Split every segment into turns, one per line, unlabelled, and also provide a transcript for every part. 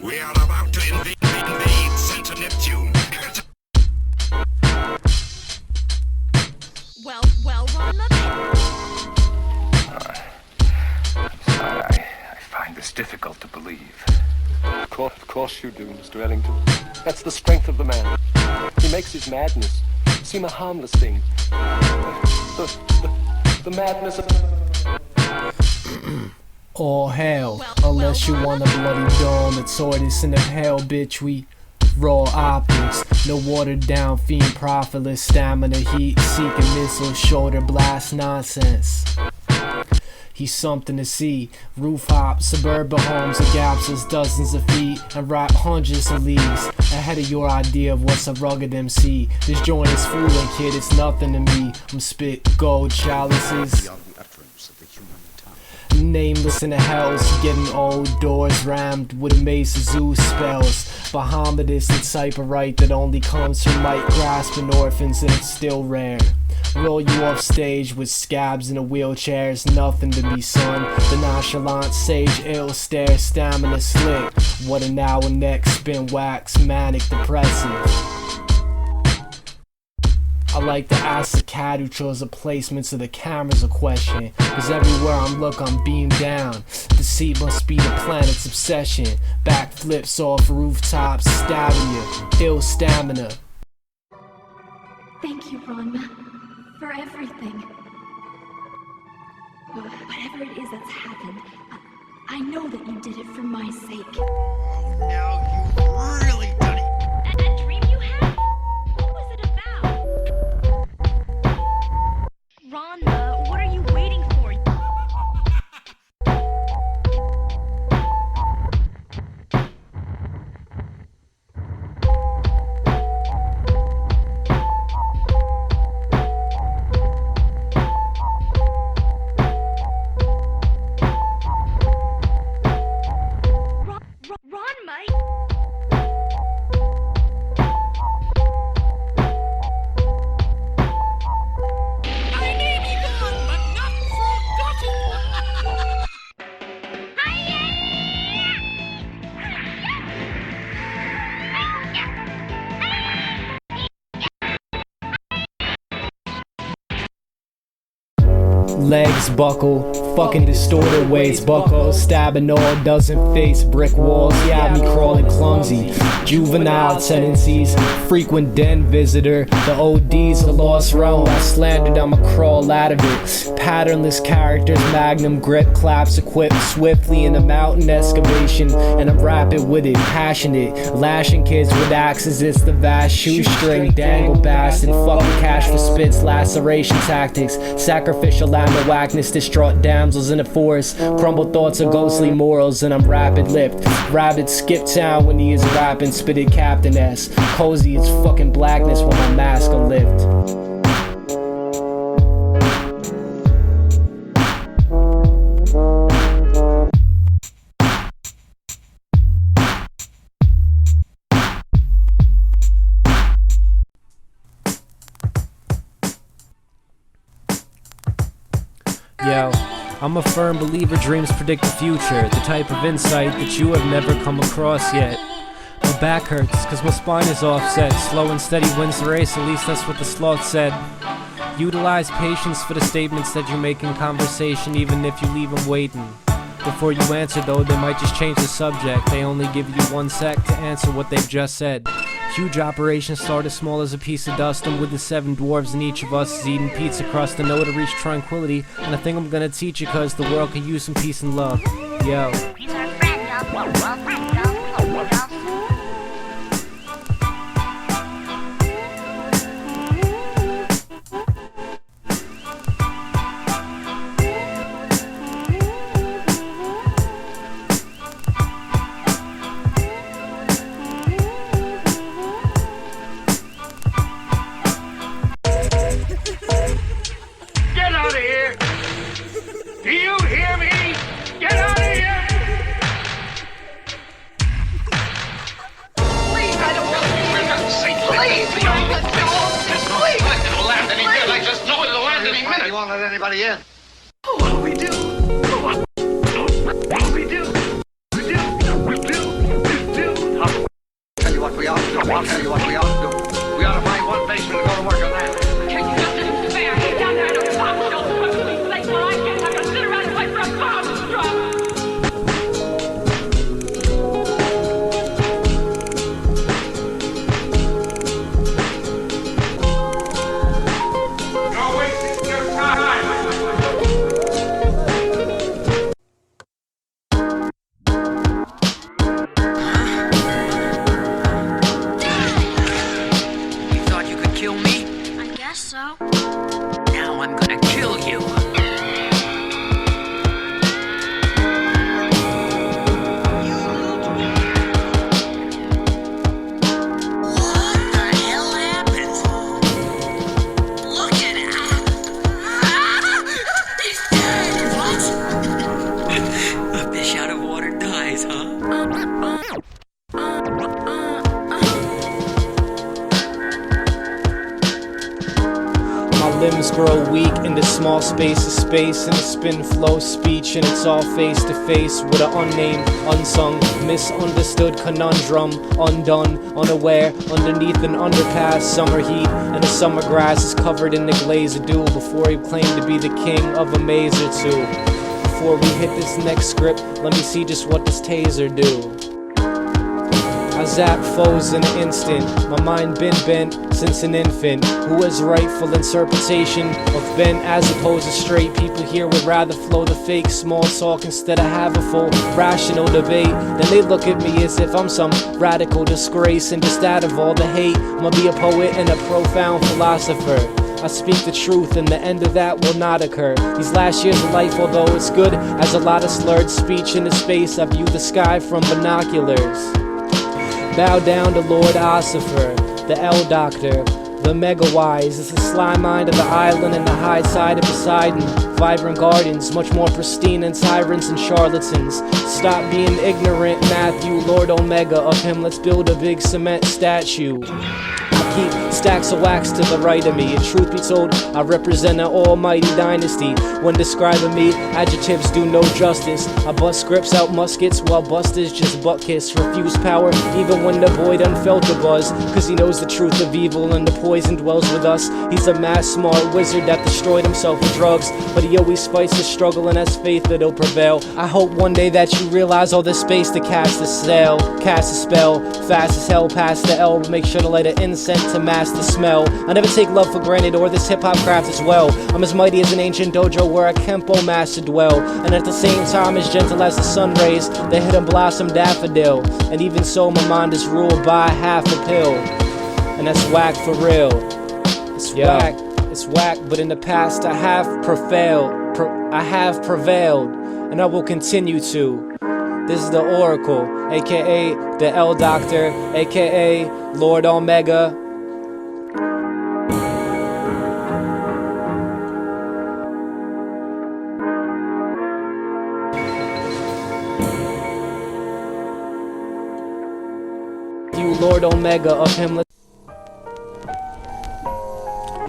We are about to invade Saint Neptune.
Well, Ron,
I find this difficult to believe.
Of course you do, Mr. Ellington. That's the strength of the man. He makes his madness seem a harmless thing. The madness of...
All hell, unless you want a bloody dawn, the tortoise in the hell, bitch, we raw optics, no watered down fiend, profitless stamina, heat seeking missile, shoulder blast nonsense. He's something to see. Roof hops, suburban homes, and gaps as dozens of feet, and rap hundreds of leagues ahead of your idea of what's a rugged MC. This joint is fooling, kid, it's nothing to me. I'm spit gold chalices, nameless in the hells, getting old doors rammed with a mace of zoo spells. Bahamadus, the type of right that only comes from might grasping orphans, and it's still rare. Roll you off stage with scabs in a wheelchair is nothing to me, son. The nonchalant sage, ill stare, stamina slick. What an hour next, spin wax, manic depressive. I like to ask the cat who chose the placements of the cameras a question, cause everywhere I look I'm beamed down. The seat must be the planet's obsession. Backflips off rooftops, stabbing you, ill stamina.
thank you, Ron, for everything. Whatever it is that's happened, I know that you did it for my sake.
Oh, now you've really done it.
That dream you had? What was it about? Rhonda, what are you waiting for? Ron, Mike?
I may be gone, but not forgotten.
Legs buckle, fucking distorted ways buckle, stabbing all doesn't face brick walls, yeah, me crawling clumsy. Juvenile tendencies, frequent den visitor, the OD's a lost realm, I slandered, I'ma crawl out of it. Patternless characters, magnum grip, claps equipped swiftly in a mountain excavation, and I'm rapid with it, passionate, lashing kids with axes, it's the vast shoestring, dangle bastard, fucking cash for spits, laceration tactics, sacrificial ammo whackness, distraught damsels in the forest, crumbled thoughts of ghostly morals, and I'm rapid lipped. Rabbit skip town when he is rapping, spitted Captain S. Cozy, it's fucking blackness when my mask will lift. Yo, I'm a firm believer dreams predict the future, the type of insight that you have never come across yet. My back hurts cause my spine is offset, slow and steady wins the race, at least that's what the sloth said. Utilize patience for the statements that you make in conversation, even if you leave them waiting. Before you answer though, they might just change the subject, they only give you 1 sec to answer what they've just said. Huge operations start as small as a piece of dust, and with the 7 dwarves and each of us is eating pizza crust to know to reach tranquility. And I think I'm gonna teach you cause the world can use some peace and love. Yo.
Get out of here! Do you hear me? Get out of here!
Please, I don't want to be here. Please,
It'll land any minute. I just know it'll land any minute.
You won't let anybody in. What do we do? What do we do? We do.
now? Now I'm gonna kill you.
Limbs grow weak in the small space of space, and a spin flow speech, and it's all face to face with an unnamed, unsung, misunderstood conundrum, undone, unaware, underneath an underpass, summer heat, and the summer grass is covered in the glaze of dew before he claimed to be the king of a maze or two. Before we hit this next script, let me see just what this taser do. I zap foes in an instant, my mind been bent since an infant. Who has rightful interpretation of bent as opposed to straight? People here would rather flow the fake small talk instead of have a full rational debate. Then they look at me as if I'm some radical disgrace, and just out of all the hate, I'ma be a poet and a profound philosopher. I speak the truth and the end of that will not occur. These last years of life, although it's good, as a lot of slurred speech into space, I view the sky from binoculars. Bow down to Lord Ossifer, the L Doctor, the Mega Wise. It's the sly mind of the island and the high side of Poseidon. Vibrant gardens, much more pristine than tyrants and charlatans. Stop being ignorant, Matthew, Lord Omega. Of him, let's build a big cement statue. I keep stacks of wax to the right of me, and truth be told, I represent an almighty dynasty. When describing me, adjectives do no justice. I bust scripts out muskets while busters just butt kiss. Refuse power even when the boy done felt the buzz, cause he knows the truth of evil and the poison dwells with us. He's a mad smart wizard that destroyed himself with drugs, but he always fights the struggle and has faith that he'll prevail. I hope one day that you realize all the space to cast a spell, fast as hell past the L, but make sure to light an incense to mask the smell. I never take love for granted or this hip-hop craft as well. I'm as mighty as an ancient dojo where a Kempo master dwell, and at the same time as gentle as the sun rays, the hidden blossom daffodil. And even so, my mind is ruled by half a pill, and that's whack for real. It's whack, it's whack, but in the past I have prevailed, and I will continue to. This is the Oracle, aka the L Doctor, aka Lord Omega. You Lord Omega, of him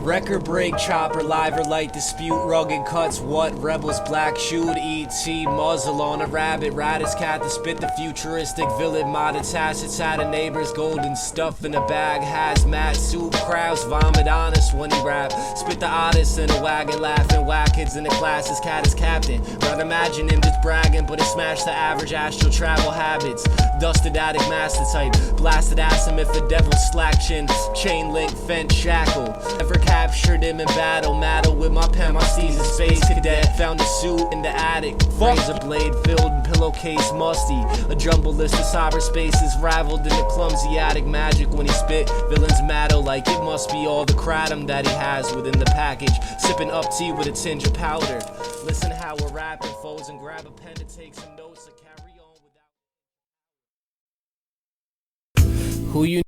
record break, chopper, live or light dispute, rugged cuts, what rebels, black shoot, E.T. muzzle on a rabbit, riders cat to spit the futuristic villain, modded tacits at a neighbor's golden stuff in a bag, hazmat suit, crowds vomit honest when he rap, spit the oddest in a wagon, laughing, whack kids in the classes, cat is captain, rather imagine him just bragging, but it smashed the average astral travel habits, dusted addict master type, blasted ass him if the devil slack chin, chain link, fence, shackle, ever captured him in battle, maddle with my pen, my season space cadet, found a suit in the attic, razor blade filled in pillowcase musty, a jumble list of cyberspaces raveled in the clumsy attic magic when he spit, villains maddle like it must be all the kratom that he has within the package, sipping up tea with a tinge of powder, listen how we're rapping foes and grab a pen to take some notes to carry on without.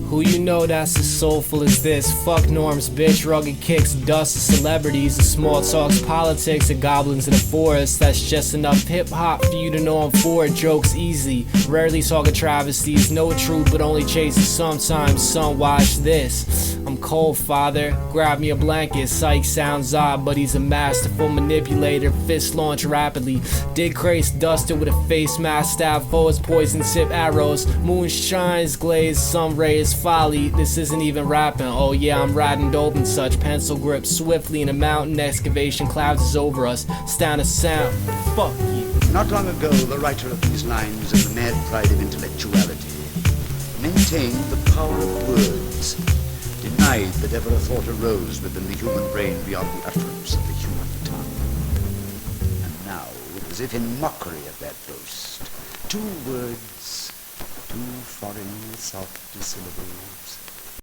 Who you know that's as soulful as this? Fuck norms, bitch, rugged kicks, dust of celebrities, and small talks, politics, and goblins in the forest. That's just enough hip-hop for you to know I'm for it. Jokes easy, rarely talking travesties, no truth but only chasing sometimes. Son, watch this. I'm cold, father, grab me a blanket. Psych sounds odd, but he's a masterful manipulator. Fist launch rapidly, dig crates dusted with a face mask. Stab foes, poison tip arrows, moon shines, glazed sun rays. Folly, this isn't even rapping. Oh yeah, I'm riding dope and such. Pencil grip swiftly in a mountain excavation. Clouds is over us. Stand a sound. Fuck you.
Not long ago, the writer of these lines, in the mad pride of intellectuality, maintained the power of words, denied that ever a thought arose within the human brain beyond the utterance of the human tongue. And now, as if in mockery of that boast, two words, two foreign, soft syllables,